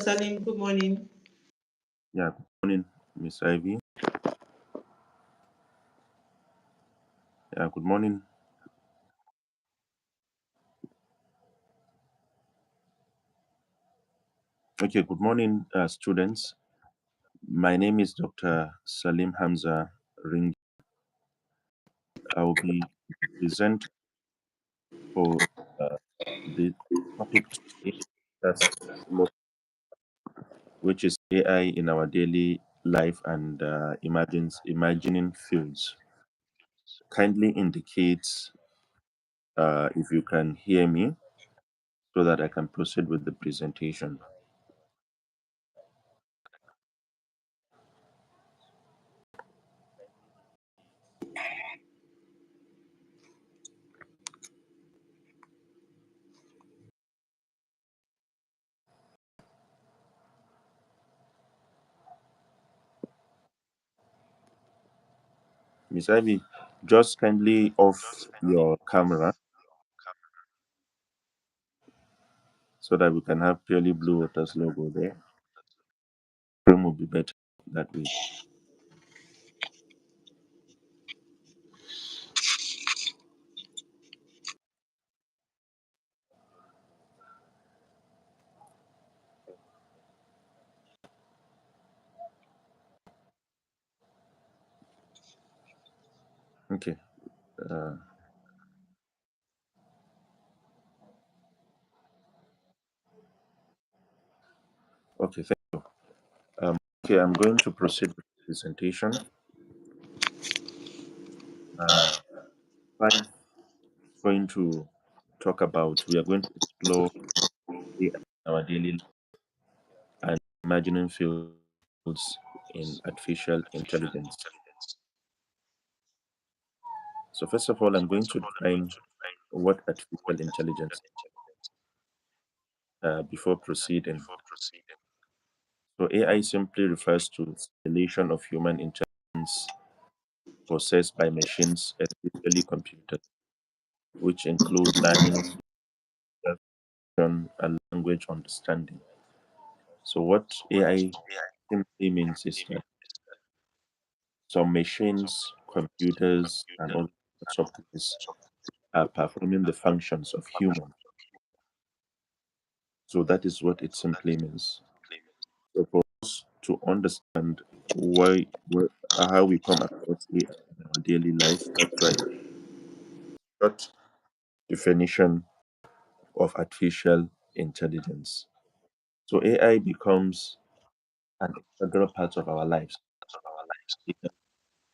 Salim, good morning. Yeah, good morning, Miss Ivy. Yeah, good morning. Okay, good morning, students. My name is Dr. Salim Hamza Ring. I will be present for uh, the topic today, that's most, which is AI in our daily life and imagining fields. Kindly indicate if you can hear me so that I can proceed with the presentation. Miss Ivy, just kindly off your camera so that we can have purely Blue Waters logo there. Frame will be better that way. Okay. Uh, okay. Okay. I'm going to proceed with the presentation. Uh, I'm going to talk about. We are going to explore AI in our daily life and imagining fields in artificial intelligence. So first of all, I'm going to define what artificial intelligence before proceeding. So AI simply refers to simulation of human intelligence processed by machines, especially computers, which include learning, perception, and language understanding. So what AI simply means is that some machines, computers, and other softwares are performing the functions of humans. So that is what it simply means. So for us to understand how we come across AI in our daily life, that's why short definition of artificial intelligence. So AI becomes an integral part of our lives.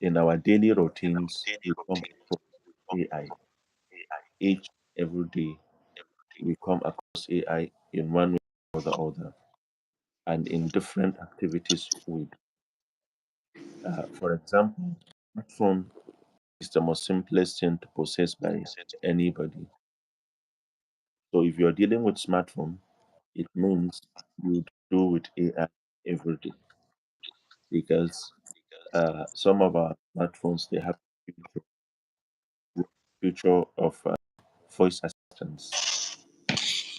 In our daily routines, we come across AI. Each every day, we come across AI in one way or the other, and in different activities we do. For example, smartphone is the most simplest thing to process by anybody. So if you're dealing with smartphone, it means you do with AI every day because some of our smartphones they have feature of voice assistance.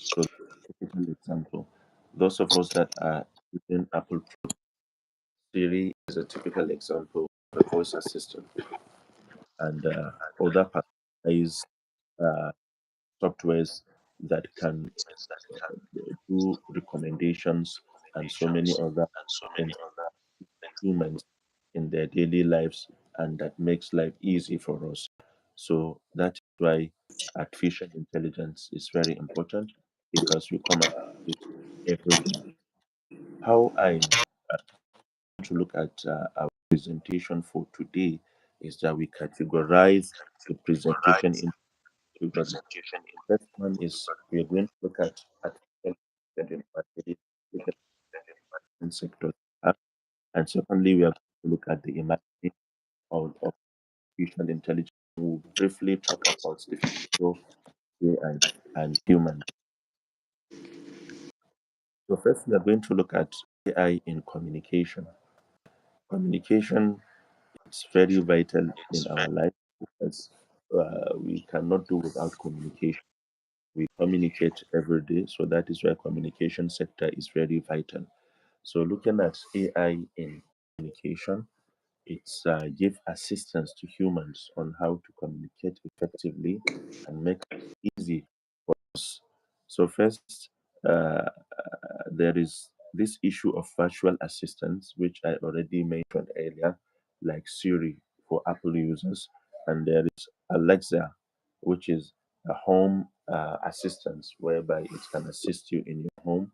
So that's a typical example. Those of us that are using Apple Siri is a typical example of a voice assistant, and other personalized uh, softwares that can do recommendations and so many other things humans in their daily lives, and that makes life easy for us. So that's why artificial intelligence is very important because we come across it every day. How I want to look at our presentation for today is that we categorize the presentation into categories. First one is we are going to look at artificial intelligence in sectors, and secondly we are going to look at the imagining of artificial intelligence. We'll briefly talk about the future of AI and humans. So first, we are going to look at AI in communication. Communication is very vital in our life because we cannot do without communication. We communicate every day, so that is why communication sector is very vital. So looking at AI in communication, it's give assistance to humans on how to communicate effectively and make it easy for us. So first, there is this issue of virtual assistants, which I already mentioned earlier, like Siri for Apple users, and there is Alexa, which is a home assistant whereby it can assist you in your home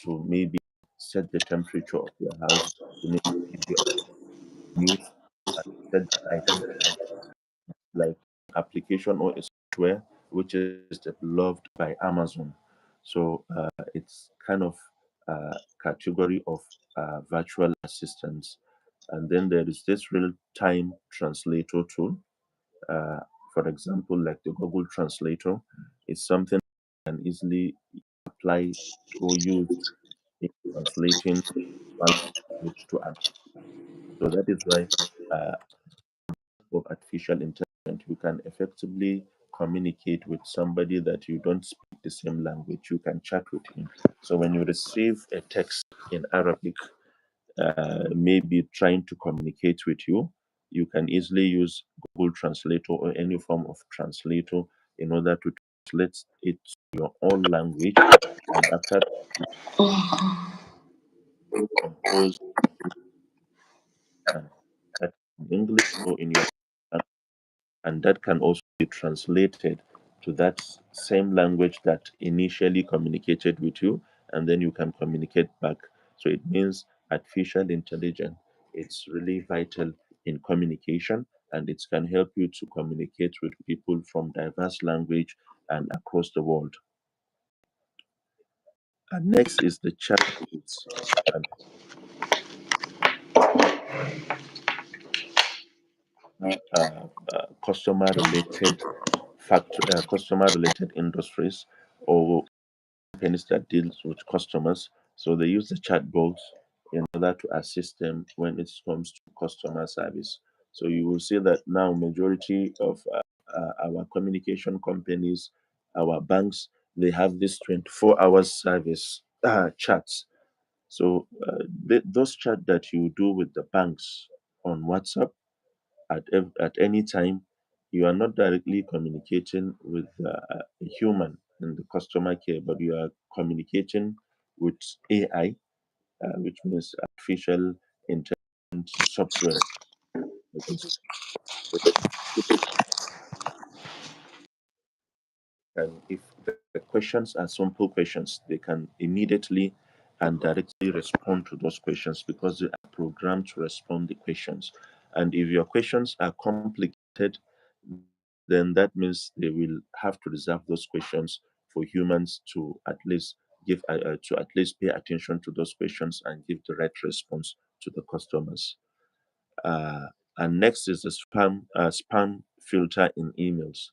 to maybe set the temperature of your house, to maybe give you news, and set the lighting, like application or a software which is developed by Amazon. So it's kind of category of virtual assistants. And then there is this real-time translator tool. Uh, for example, like the Google Translator, is something that can easily apply or use in translating one language to another. So that is why uh, of artificial intelligence, you can effectively communicate with somebody that you don't speak the same language. You can chat with him. So when you receive a text in Arabic, maybe trying to communicate with you, you can easily use Google Translator or any form of translator in order to translate it to your own language. And after compose and that in English or in your, and that can also be translated to that same language that initially communicated with you, and then you can communicate back. So it means artificial intelligence, it's really vital in communication, and it can help you to communicate with people from diverse language and across the world. And next is the chatbots and customer related industries or companies that deals with customers. So they use the chatbots in order to assist them when it comes to customer service. So you will see that now majority of our communication companies, our banks, they have this 24 hours service chats. So those chat that you do with the banks on WhatsApp at any time, you are not directly communicating with a human in the customer care, but you are communicating with AI, which means artificial intelligence software. Because if the questions are simple questions, they can immediately and directly respond to those questions because they are programmed to respond the questions. And if your questions are complicated, then that means they will have to reserve those questions for humans to at least to at least pay attention to those questions and give the right response to the customers. Uh, and next is the spam filter in emails.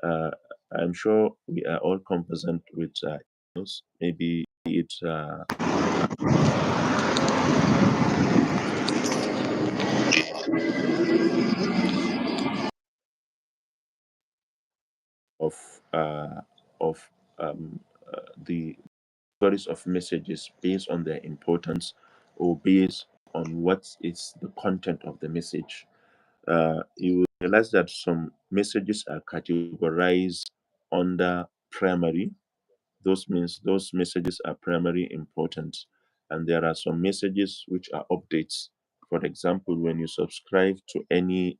Uh, I'm sure we are all conversant with emails. Maybe it's of uh, of the categories of messages based on their importance or based on what is the content of the message. You will realize that some messages are categorized under primary. Those means those messages are primary important, and there are some messages which are updates. For example, when you subscribe to any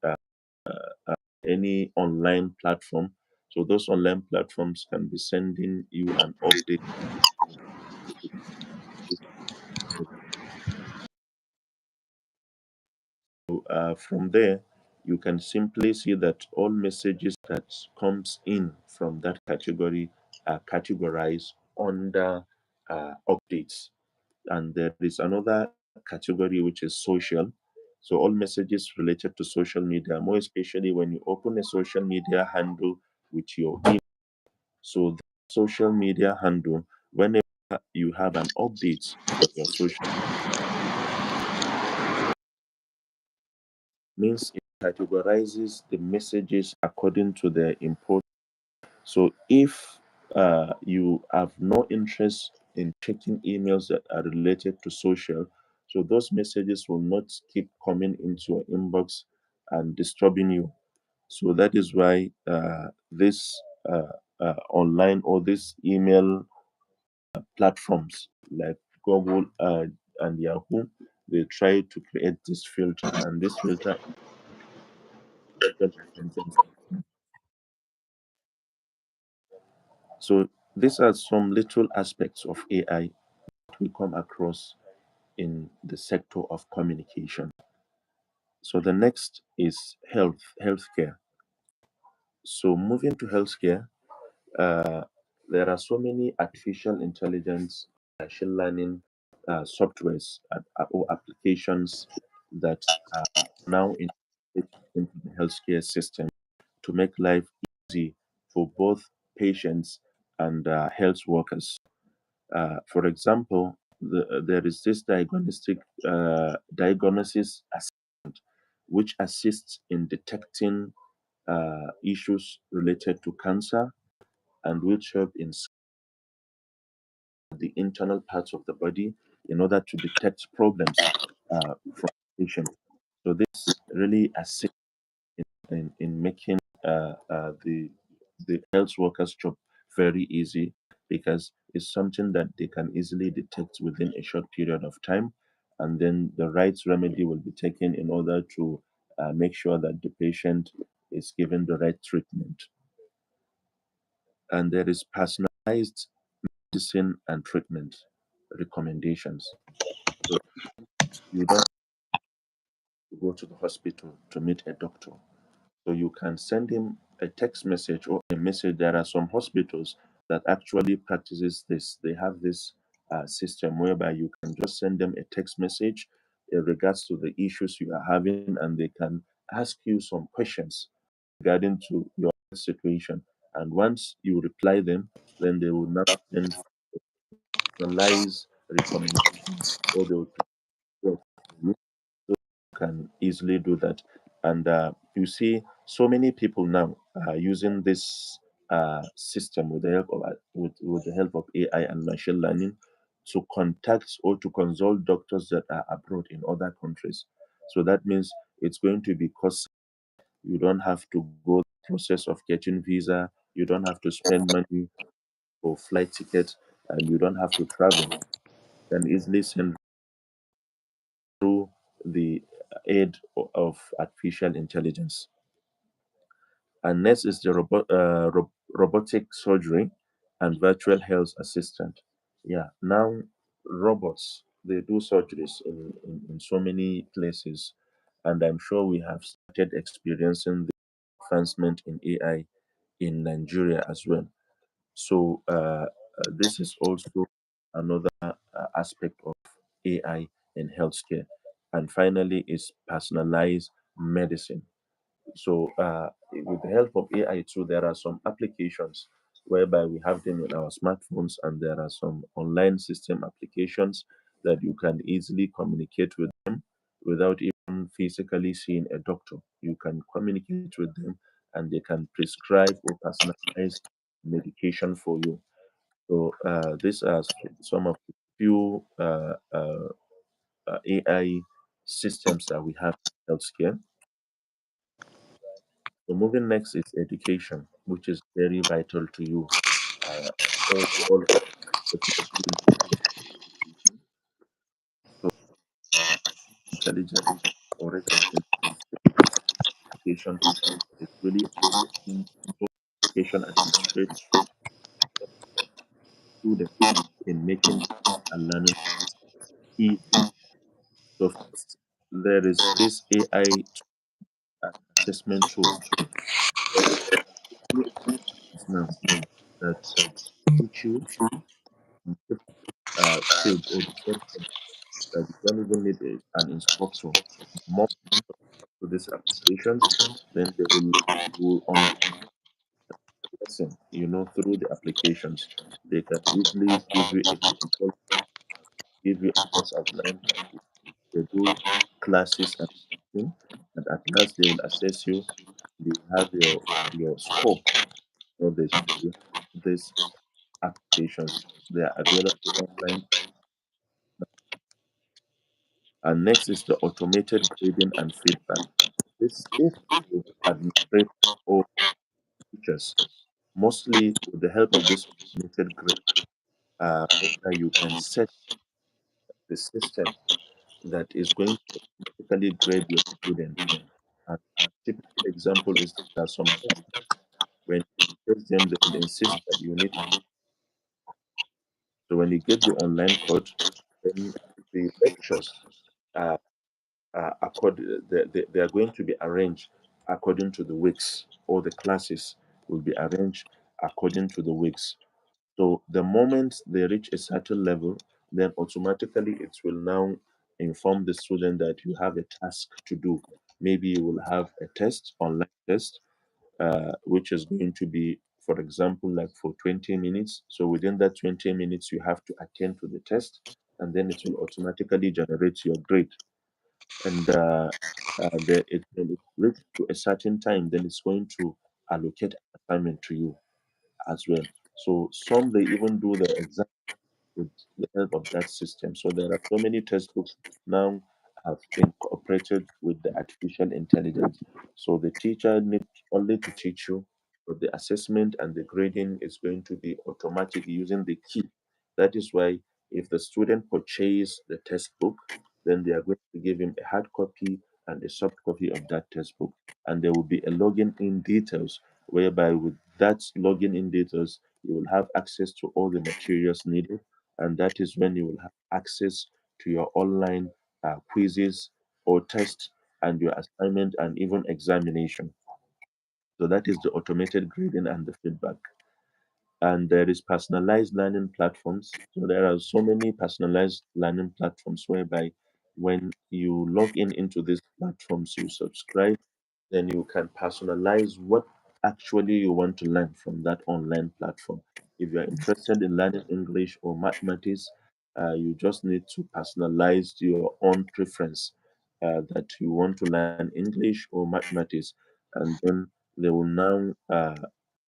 online platform, so those online platforms can be sending you an update. From there, you can simply see that all messages that comes in from that category are categorized under updates. And there is another category which is social. So all messages related to social media, more especially when you open a social media handle with your email. So the social media handle, whenever you have an update on your social, means it categorizes the messages according to their importance So if you have no interest in checking emails that are related to social, so those messages will not keep coming into your inbox and disturbing you. So that is why this online or this email platforms like Google and Yahoo, they try to create this filter, and this filter is. So these are some little aspects of AI that we come across in the sector of communication. So the next is healthcare. So moving to healthcare, uh, there are so many artificial intelligence, machine learning softwares or applications that are now into the healthcare system to make life easy for both patients and health workers. For example, there is this diagnosis assistant, which assists in detecting issues related to cancer and which help in the internal parts of the body in order to detect problems from patients. So this really assists in making the health workers' job very easy because it's something that they can easily detect within a short period of time, and then the right remedy will be taken in order to make sure that the patient is given the right treatment. And there is personalized medicine and treatment recommendations. So you don't go to the hospital to meet a doctor. So you can send him a text message or a message. There are some hospitals that actually practices this. They have this system whereby you can just send them a text message in regards to the issues you are having, and they can ask you some questions regarding to your situation. And once you reply them, then they will now send personalized recommendations, or they will can easily do that. And you see, so many people now are using this system with the help of with the help of AI and machine learning to contact or to consult doctors that are abroad in other countries. So that means it's going to be cost. You don't have to go the process of getting visa. You don't have to spend money for flight tickets, and you don't have to travel. You can easily send through the aid of artificial intelligence. And next is the robotic surgery and virtual health assistant. Yeah, now robots, they do surgeries in so many places, and I'm sure we have started experiencing the advancement in AI in Nigeria as well. So this is also another aspect of AI in healthcare. And finally, is personalized medicine. So with the help of AI too, there are some applications whereby we have them in our smartphones, and there are some online system applications that you can easily communicate with them without even physically seeing a doctor. You can communicate with them, and they can prescribe or personalize medication for you. So these are some of the few AI systems that we have in healthcare. So moving next is education, which is very vital to you. All of the students intelligence or education is really education administrative students in making and learning easy. So first, there is this AI assessment tool now that teach you skills or that you don't even need an instructor. More to these applications, then they will on lesson, through the applications. They can easily give you a tutorial, give you a course outline. They do classes and everything, and at last they will assess you. They have your score. or they share these applications. They are available online. And next is the automated grading and feedback. This is to administrate or teachers, mostly with the help of this automated grade, where you can set the system that is going to automatically grade your student. And a typical example is that some tests, when you test them, they will insist that you need. So when you get the online code, then the lectures are, they are going to be arranged according to the weeks, or the classes will be arranged according to the weeks. So the moment they reach a certain level, then automatically it will now inform the student that you have a task to do. Maybe you will have a test, online test, which is going to be, for example, like for 20 minutes. So within that 20 minutes, you have to attend to the test, and then it will automatically generate your grade. And when it reaches to a certain time, then it's going to allocate assignment to you as well. So some they even do the exam with the help of that system. So there are so many textbooks now have incorporated with the artificial intelligence. So the teacher needs only to teach you, but the assessment and the grading is going to be automatic using the key. That is why if the student purchase the textbook, then they are going to give him a hard copy and a soft copy of that textbook. And there will be a login in details, whereby with that login in details, you will have access to all the materials needed, and that is when you will have access to your online quizzes or tests and your assignment and even examination. So that is the automated grading and the feedback. And there is personalized learning platforms. So there are so many personalized learning platforms whereby when you log in into these platforms, you subscribe, then you can personalize what actually you want to learn from that online platform. If you're interested in learning English or mathematics, you just need to personalize your own preference, that you want to learn English or mathematics, and then they will now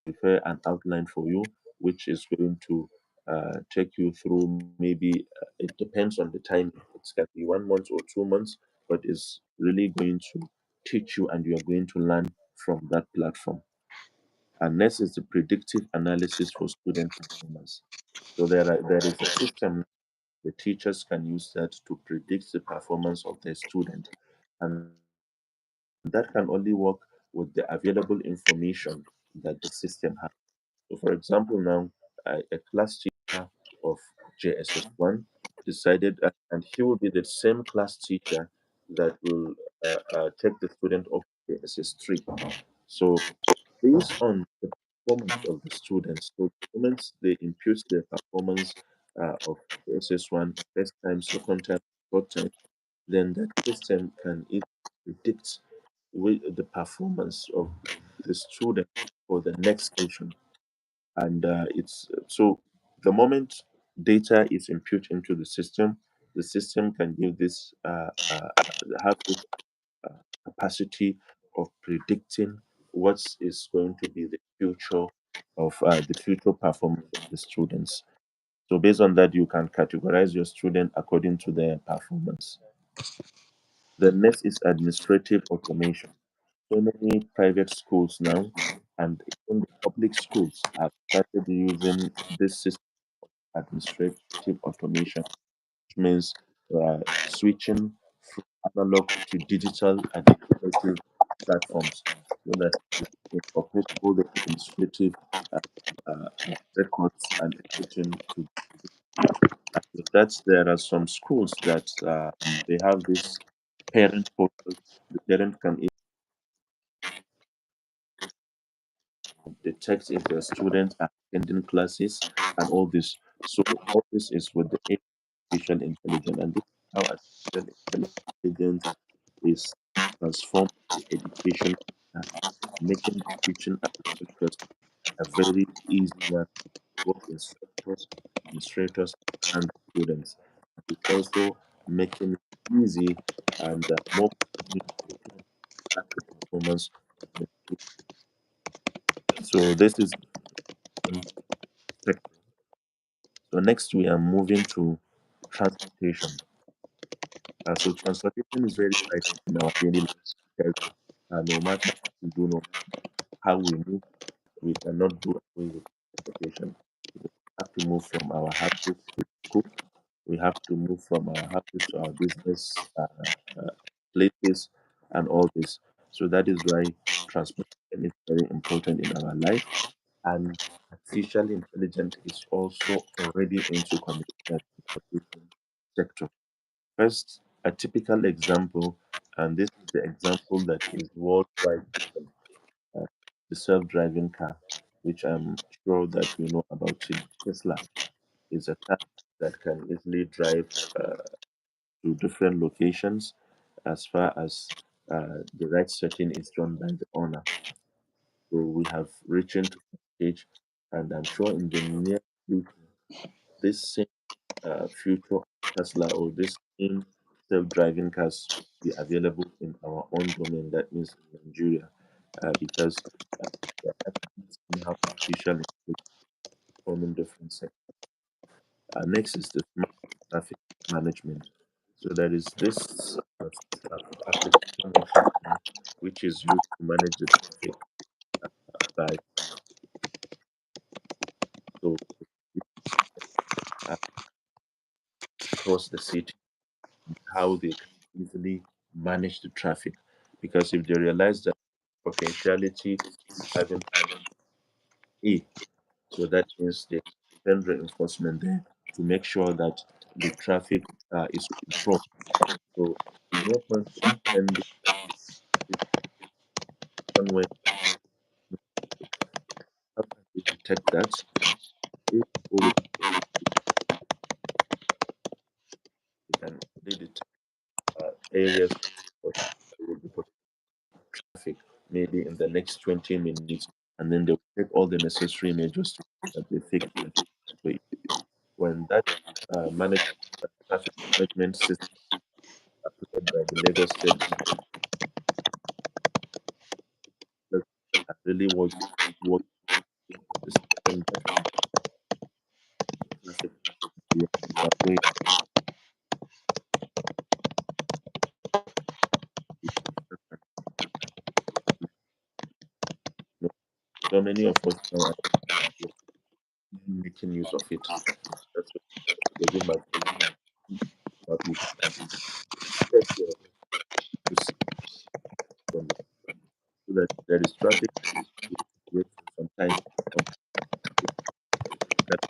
prepare an outline for you, which is going to take you through, maybe it depends on the time. It can be 1 month or 2 months, but it's really going to teach you, and you are going to learn from that platform. And next is the predictive analysis for student performance. So there is a system the teachers can use that to predict the performance of their student, and that can only work with the available information that the system has. So, for example, now a class teacher of JSS1 decided, and he will be the same class teacher that will take the student of JSS3. So, based on the performance of the students, so the moments they impute their performance of JSS1, first time, second time, third time, then that system can predict the performance of the student for the next session. And it's so the moment data is input into the system can give this have this capacity of predicting what is going to be the future of the future performance of the students. So based on that, you can categorize your student according to their performance. The next is administrative automation. So many private schools now, and even the public schools, have started using this system, administrative automation, which means switching from analog to digital administrative platforms, so that you incorporate all the administrative records and everything to. And with that, there are some schools that they have this parent portal. The parent can detect if their students are attending classes and all this. So all this is with the aid of artificial intelligence, and this is how artificial intelligence is transformed the education, uh, making the teaching process a very easy one for both instructors, administrators, and students. It's also making it easy and more convenient to track the performance of the students. So this is sector. So next we are moving to transportation. So transportation is very vital in our daily lives because no matter what we do, no matter how we move, we cannot do away with transportation. We have to move from our houses to school. We have to move from our houses to our business places and all this. So that is why transportation is very important in our life. And artificial intelligence is also already into communication and transportation sector. First, a typical example, and this is the example that is worldwide, uh, the self-driving car, which I'm sure that you know about it. Tesla is a car that can easily drive to different locations as far as the right setting is done by the owner. So we have reached into the stage, and I'm sure in the near future, this same future Tesla or this same self-driving cars be available in our own domain. That means in Nigeria, because we are actually seeing how artificial intelligence form in different sectors. Next is the smart traffic management. So there is this application or software which is used to manage the traffic by so uh, across the city, how they can easily manage the traffic. Because if they realize that potentiality is having A, so that means they send reinforcement there to make sure that the traffic is controlled. So no point in sending this somewhere. How can they detect that? If already they can they detect areas of traffic maybe in the next 20 minutes, and then they'll take all the necessary measures to that they fix that. So when that manage traffic management system approved by the Lagos State government really work the system that traffic will evacuate you know, so many of us now are making use of it. That's what Ayodeje might but we can check to see from so that there is traffic wait for some time on that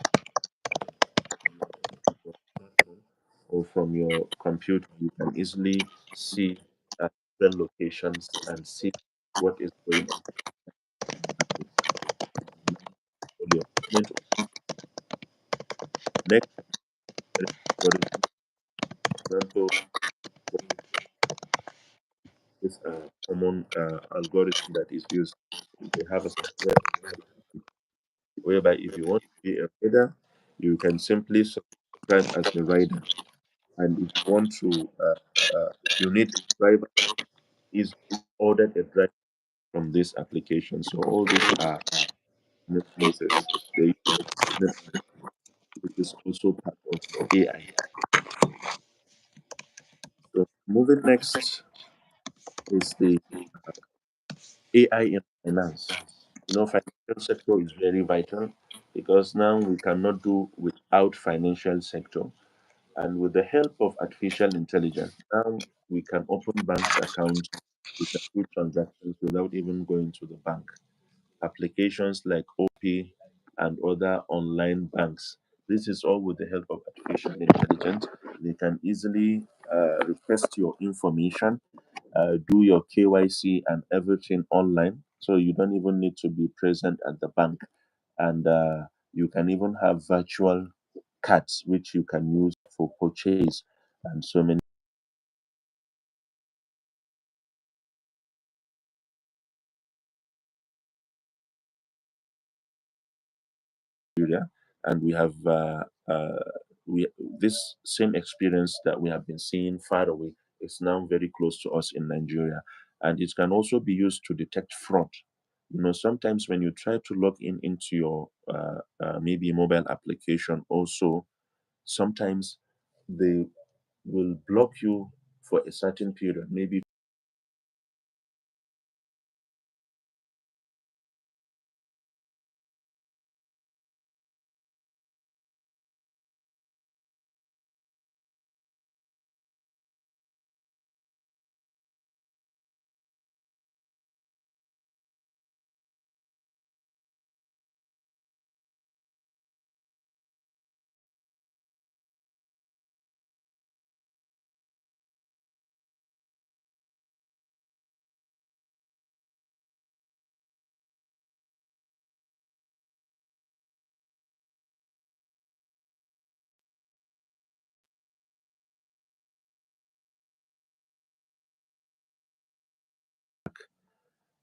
your smartphone or from your computer. You can easily see different locations and see what is going on with your movement. Next, there is algorithm. For example, this common algorithm that is used. They have a software whereby if you want to be a rider, you can simply subscribe as a rider. And if you want to, if you need a driver, is ordered a driver from this application. So all these are business process. They use business process, which is also part of AI. So moving next is the AI in finance. Financial sector is very vital because now we cannot do without financial sector. And with the help of artificial intelligence, now we can open banks accounts, we can do transactions without even going to the bank. Applications like OP and other online banks. This is all with the help of artificial intelligence. They can easily request your information, do your KYC and everything online. So you don't even need to be present at the bank. And you can even have virtual cards which you can use for purchase and so many area. And we have we this same experience that we have been seeing far away is now very close to us in Nigeria, and it can also be used to detect fraud. Sometimes when you try to log in into your maybe mobile application, also sometimes they will block you for a certain period, maybe.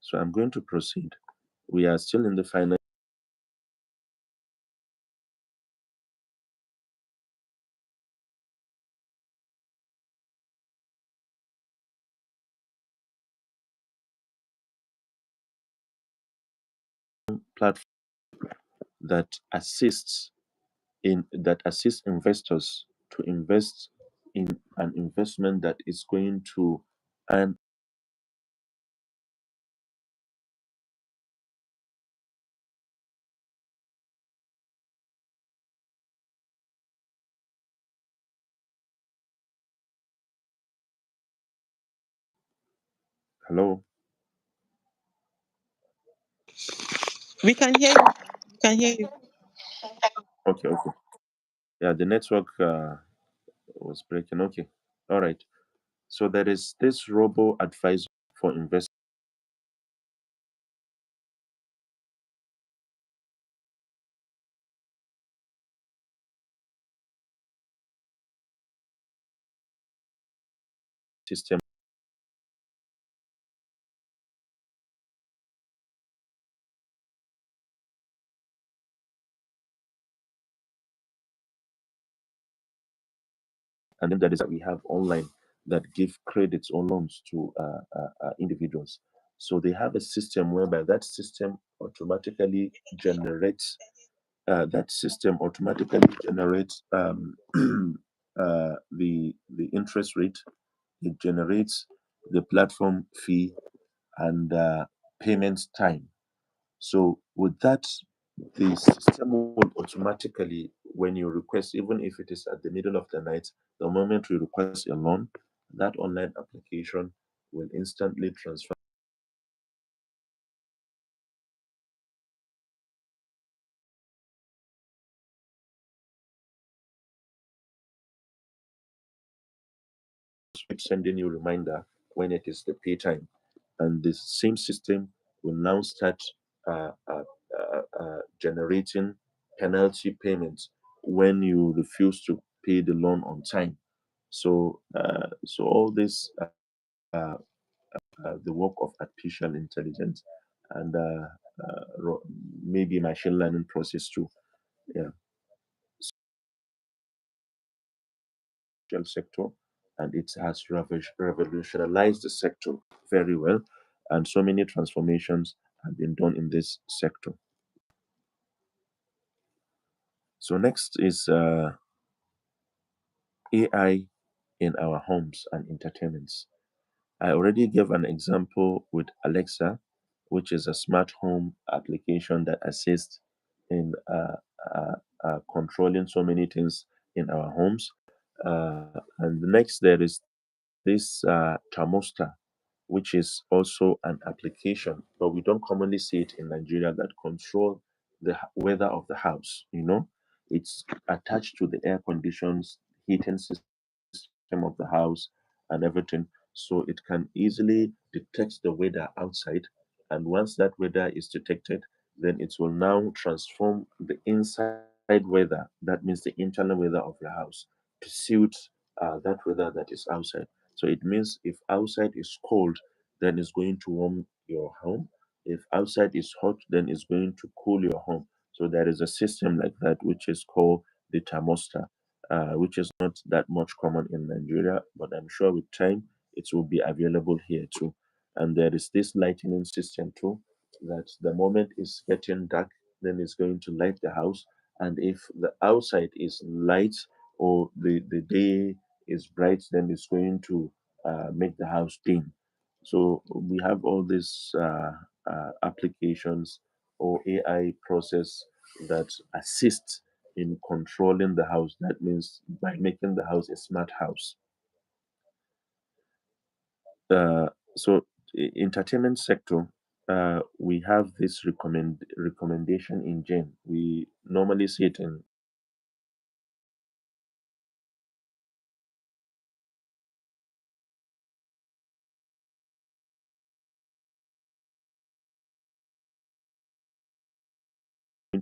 So I'm going to proceed. We are still in the final platform that assists investors to invest in an investment that is going to earn. Hello. We can hear you. We can hear you. Okay, okay. Yeah, the network was breaking. Okay. All right. So there is this robo advisor for investors. System, and then there is that we have online that give credits or loans to individuals. So they have a system whereby that system automatically generates the interest rate. It generates the platform fee and payment time. So with that, the system will automatically, when you request, even if it is at the middle of the night, the moment you request a loan, that online application will instantly transfer sending you reminder when it is the pay time. And the same system will now start generating penalty payments when you refuse to pay the loan on time. So all this, the work of artificial intelligence and maybe machine learning process too. Yeah, social sector, and it has revolutionized the sector very well, and so many transformations have been done in this sector. So next is AI in our homes and entertainments. I already gave an example with Alexa, which is a smart home application that assists in controlling so many things in our homes. And next, there is this thermostat, which is also an application, but we don't commonly see it in Nigeria, that control the weather of the house. It's attached to the air conditions, heating system of the house, and everything. So it can easily detect the weather outside. And once that weather is detected, then it will now transform the inside weather, that means the internal weather of your house, to suit that weather that is outside. So it means if outside is cold, then it's going to warm your home. If outside is hot, then it's going to cool your home. So there is a system like that, which is called the thermostat, which is not that much common in Nigeria, but I'm sure with time it will be available here too. And there is this lightning system too, that the moment it's getting dark, then it's going to light the house. And if the outside is light or the day is bright, then it's going to make the house dim. So we have all these applications or AI process that assist in controlling the house. That means by making the house a smart house. Uh, so entertainment sector, we have this recommendation engine. We normally see it in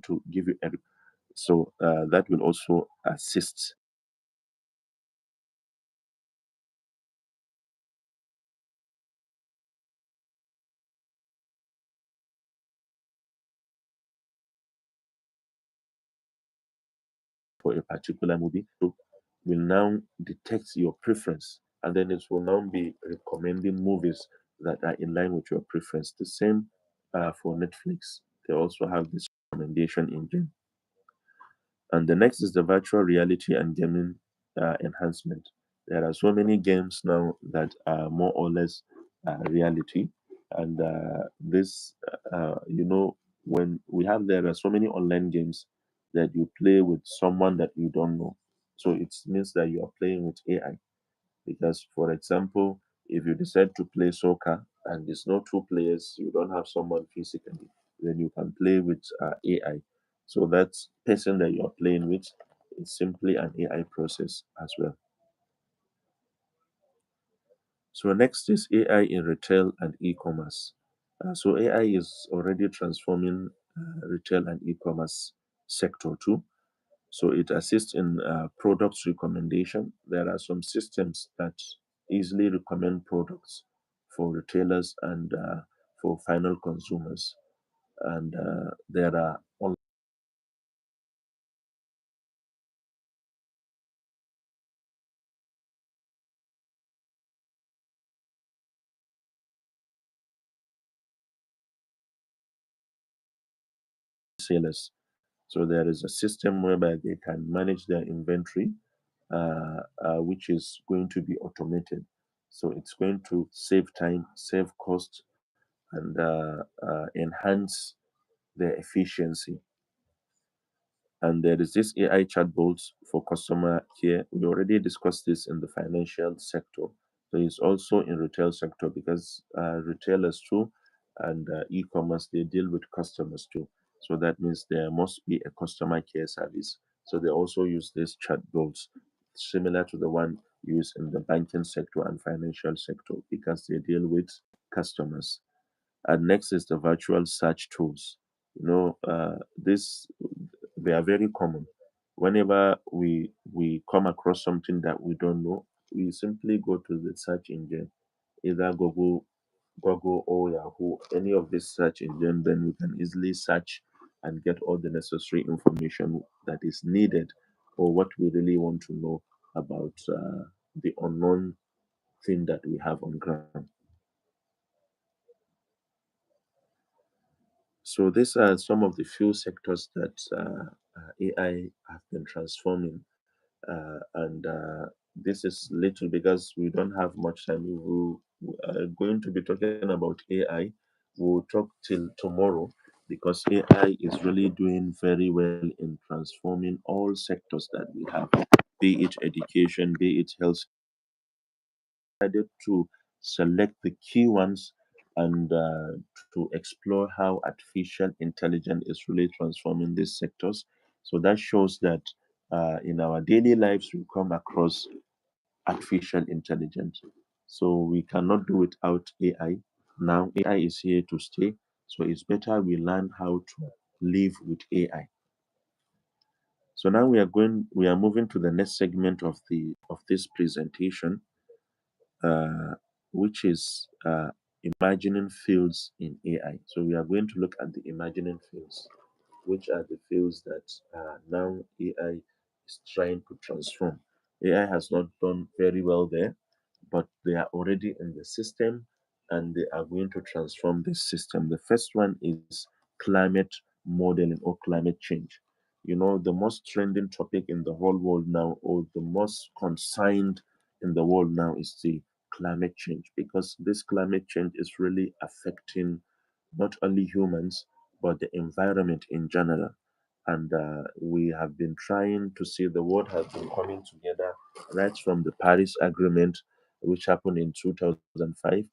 to give you a so that will also assist for a particular movie. So will now detect your preference, and then it will now be recommending movies that are in line with your preference. The same for Netflix. They also have this recommendation engine. And the next is the virtual reality and gaming enhancement. There are so many games now that are more or less reality. And when we have, there are so many online games that you play with someone that you don't know. So it means that you are playing with AI. Because, for example, if you decide to play soccer and there's no two players, you don't have someone physically, then you can play with AI. So that person that you're playing with is simply an AI process as well. So next is AI in retail and e-commerce. So AI is already transforming retail and e-commerce sector too. So it assists in products recommendation. There are some systems that easily recommend products for retailers and for final consumers. And there are online sellers. So there is a system whereby they can manage their inventory, which is going to be automated. So it's going to save time, save cost, and enhance their efficiency. And there is this AI chatbot for customer care. We already discussed this in the financial sector. So it's also in retail sector because retailers too and e-commerce, they deal with customers too. So that means there must be a customer care service. So they also use these chatbots similar to the one used in the banking sector and financial sector because they deal with customers. And next is the virtual search tools. This they are very common. Whenever we come across something that we don't know, we simply go to the search engine, either Google or Yahoo, any of this search engine. Then we can easily search and get all the necessary information that is needed, or what we really want to know about the unknown thing that we have on ground. So these are some of the few sectors that AI have been transforming, and this is little because we don't have much time. We are going to be talking about AI. We'll talk till tomorrow because AI is really doing very well in transforming all sectors that we have, be it education, be it health. Decided to select the key ones and to explore how artificial intelligence is really transforming these sectors. So that shows that in our daily lives, we come across artificial intelligence. So we cannot do without AI. Now, AI is here to stay. So it's better we learn how to live with AI. So now we are moving to the next segment of this presentation, uh, which is imagining fields in AI. So we are going to look at the imagining fields, which are the fields that now AI is trying to transform. AI has not done very well there, but they are already in the system, and they are going to transform this system. The first one is climate modeling or climate change. The most trending topic in the whole world now, or the most concerned in the world now, is the climate change, because this climate change is really affecting not only humans but the environment in general. And we have been trying to see, the world has been coming together right from the Paris Agreement, which happened in 2005.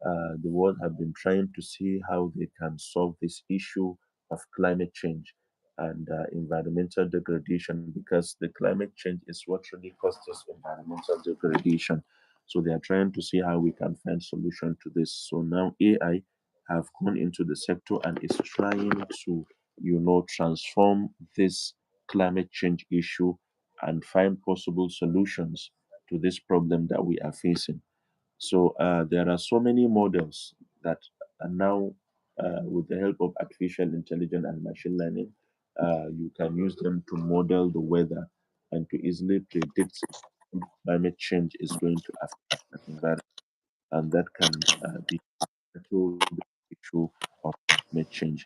The world have been trying to see how they can solve this issue of climate change and environmental degradation, because the climate change is what really causes environmental degradation. So they are trying to see how we can find solution to this. So now AI have gone into the sector and is trying to, transform this climate change issue and find possible solutions to this problem that we are facing. So there are so many models that are now, with the help of artificial intelligence and machine learning, you can use them to model the weather and to easily predict if climate change is going to affect the environment, and that can be settled the issue of climate change.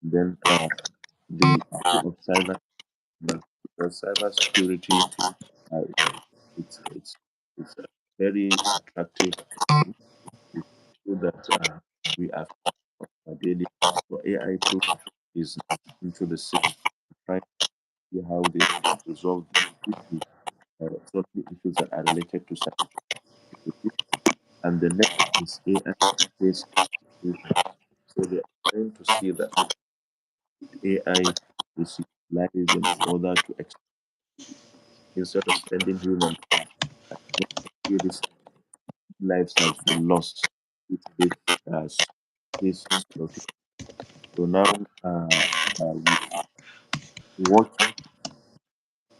Then the issue of cyber security, uh, it's it's it's a very attractive issue that we are daily. So AI too is into the system, trying to see how they can resolve the issue, certain issues that are related to cybersecurity. And the next is AI based education. So they are trying to see that AI is utilized in order to instead of spending human, see these lives has been lost with this this exploitation. So now we watch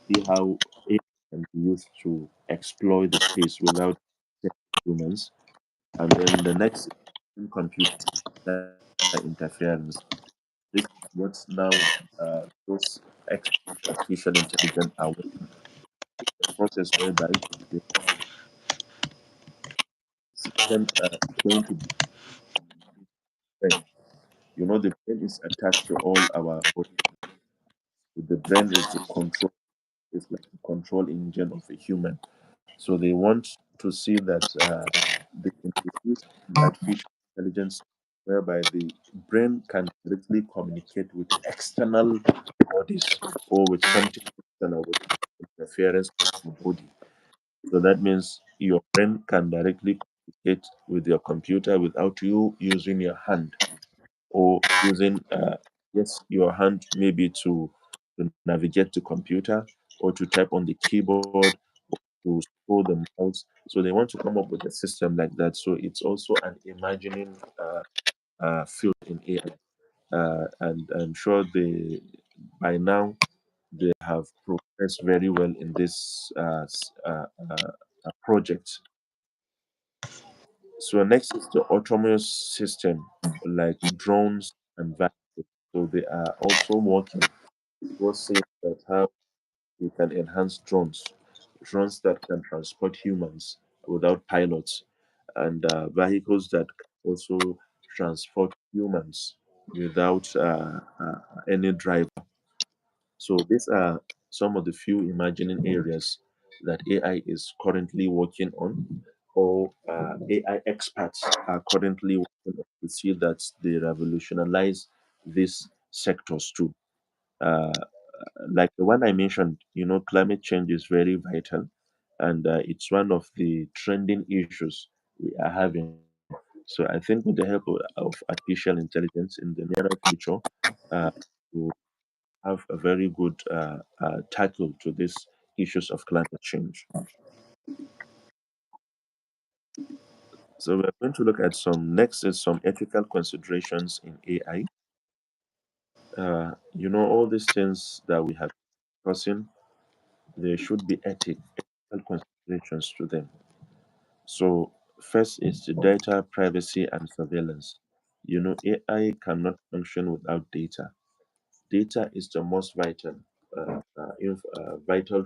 see how AI can be used to exploit the space without humans. And then the next is computer interference. This is what's now those experts in artificial intelligence are working the process whereby the system is going to be brain. The brain is attached to all our body. The brain is the control, is like the control engine of a human. So they want to see that they introduce an artificial intelligence whereby the brain can directly communicate with external bodies or with something external, with interference with the body. So that means your brain can directly communicate with your computer without you using your hand, or using yes, your hand maybe to navigate the computer, or to type on the keyboard, to scroll the mouse. So they want to come up with a system like that. So it's also an imagining field in AI, and I'm sure they by now they have progressed very well in this project. So next is the autonomous system like drones and vehicles. So they are also working towards seeing that how we can enhance drones that can transport humans without pilots, and vehicles that can also transport humans without any driver. So these are some of the few imagining areas that AI is currently working on, or AI experts are currently working on, to see that they revolutionize these sectors too. Uh, like the one I mentioned, climate change is very vital, and it's one of the trending issues we are having. So I think with the help of artificial intelligence in the near future, uh, we'll have a very good tackle to these issues of climate change. So we're going to look at next is some ethical considerations in AI. All these things that we have discussing, there should be ethical considerations to them. So first is the data privacy and surveillance. AI cannot function without data. Data is the most vital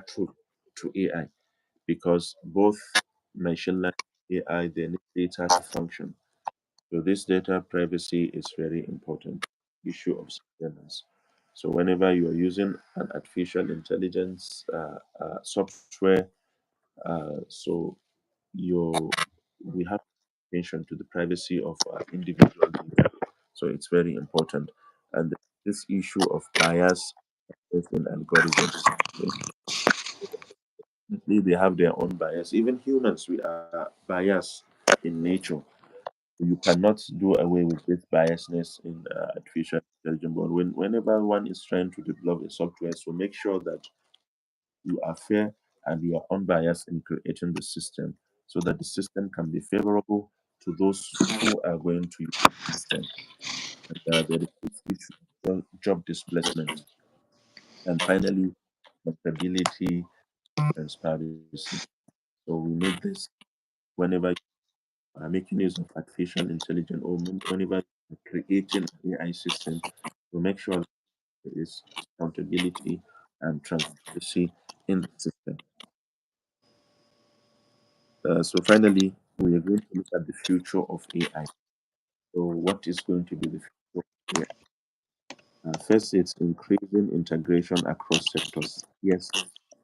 tool to AI, because both machine learning AI, they need data to function. So this data privacy is very important issue of surveillance. So whenever you are using an artificial intelligence software, so you we have attention to the privacy of individual data. So it's very important. And this issue of bias in algorithms. So definitely they have their own bias. Even humans, we are biased in nature. You cannot do away with this biasness in artificial intelligence. But whenever one is trying to develop a software, so make sure that you are fair and you are unbiased in creating the system so that the system can be favorable to those who are going to use the system. And there is this issue of job displacement. And finally, accountability, transparency. So we need this whenever you are making use of artificial intelligence or whenever you're creating an AI system to make sure there is accountability and transparency in the system. So finally, we are going to look at the future of AI. So what is going to be the future of AI? First, it's increasing integration across sectors. Yes,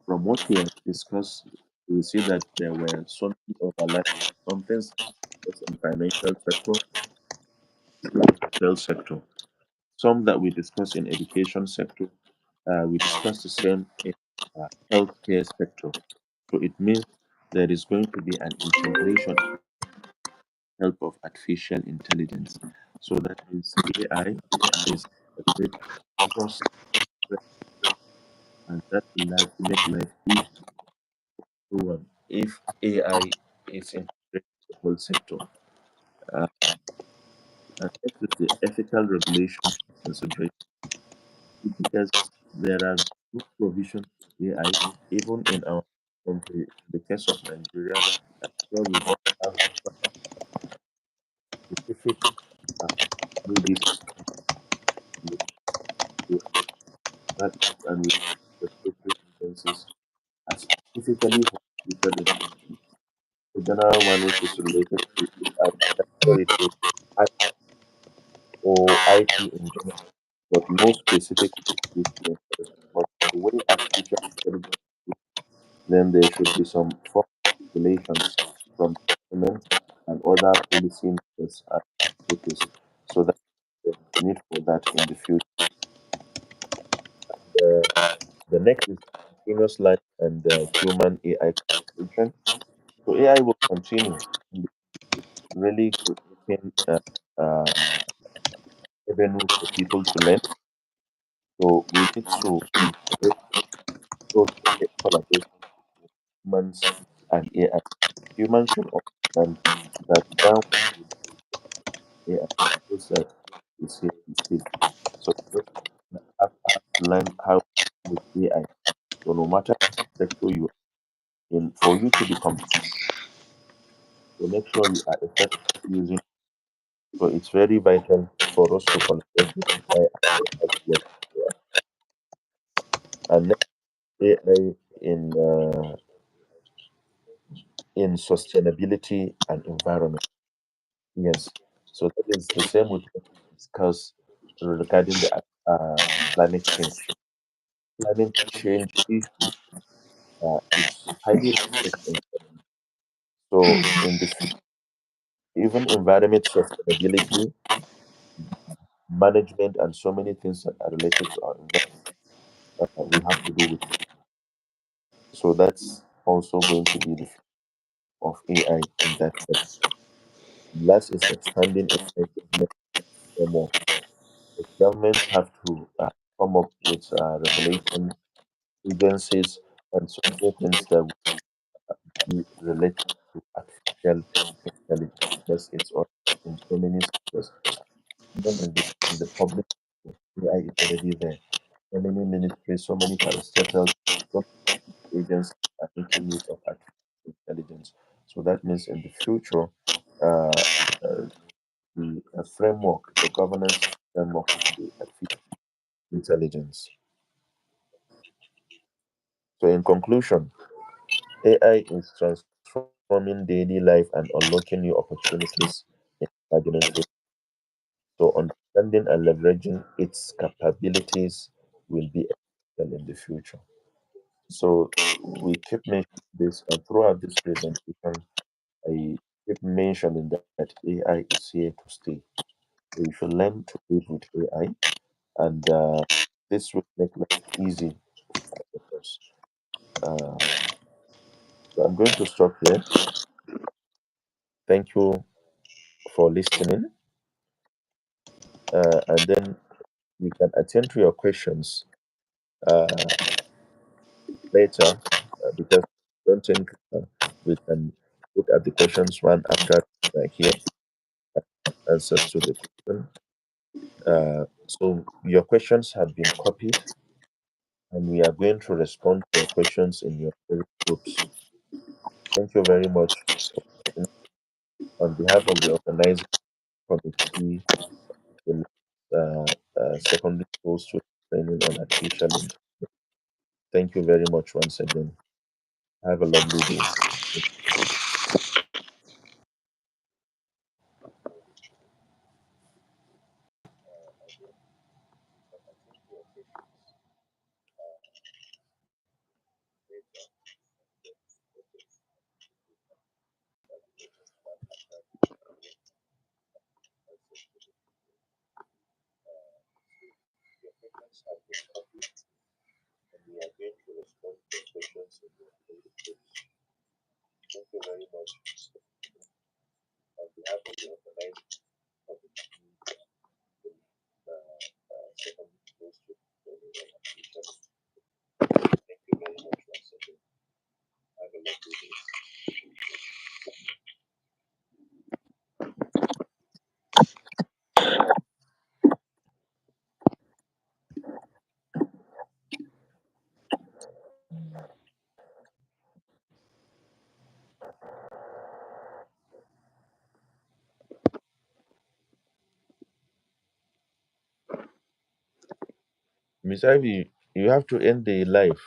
from what we have discussed, we see that there were some overlap, some things in financial sector, health sector, some that we discuss in education sector. We discuss the same in healthcare sector. So it means there is going to be an integration help of artificial intelligence. So that means AI is a great cross and that will make life easy for everyone if AI is integrated in the whole sector. Uh, and next is the ethical regulation consideration because there are good provisions for AI even in our country. In the case of Nigeria, where we don't have specific uh, maybe that and with regulatory agencies are specifically prohibited in the general one which is related to authority act or IP in general, but more specifically this interest. But the way artificial intelligence, then there should be some form of regulations from government and other policy makers and authorities so that there's need for that in the future. The, the next is continuous learning and human AI collaboration. So AI will continue really creating uh, avenue for people to learn. So we need to encourage those collaboration humans and AI. Humans should understand that now AI is that is here to stay. So we have to learn how to with AI. So no matter the sector you are in, for you to become, so make sure you are effective using. So it's very vital for us to collaborate with AI and learn how to work with AI. And next, AI in sustainability and environment. Yes. So that is the same with what we discussed regarding the climate change. Climate change issue is highly related. So in the even environment sustainability, management, and so many things that are related to our environment we have to do with. So that's also going to be the future of AI in that sense. Last is expanding AI government framework. The governments have to come up with regulation agencies and so many things that will be related to artificial intelligence because it's all in so many sectors. Even in the public sector, AI is already there. So many ministries, so many parastatals, so many agencies are making use of artificial intelligence. So that means in the future, uh, the framework, the governance framework will be artificial intelligence. So in conclusion, AI is transforming daily life and unlocking new opportunities marginal trade. So understanding and leveraging its capabilities will be essential in the future. So we keep mentioning this, and throughout this presentation, I keep mentioning that AI is here to stay. We should learn to live with AI, and this will make life easy for us. Uh, so I'm going to stop here. Thank you for listening, and then we can attend to your questions uh, later because I don't think we can look at the questions one after here, answers to the question. So your questions have been copied, and we are going to respond to your questions in your favorite groups. Thank you very much for listening. On behalf of the organizing committee, the secondary school student training on artificial intelligence. Thank you very much once again. Have a lovely day. Your questions have been copied, and we are going to respond to questions in your favorite groups. Thank you very much. On behalf of the organizing committee, the secondary school student training on artificial intelligence. Thank you very much once again. Have a lovely day. Miss Ivy, you have to end the live.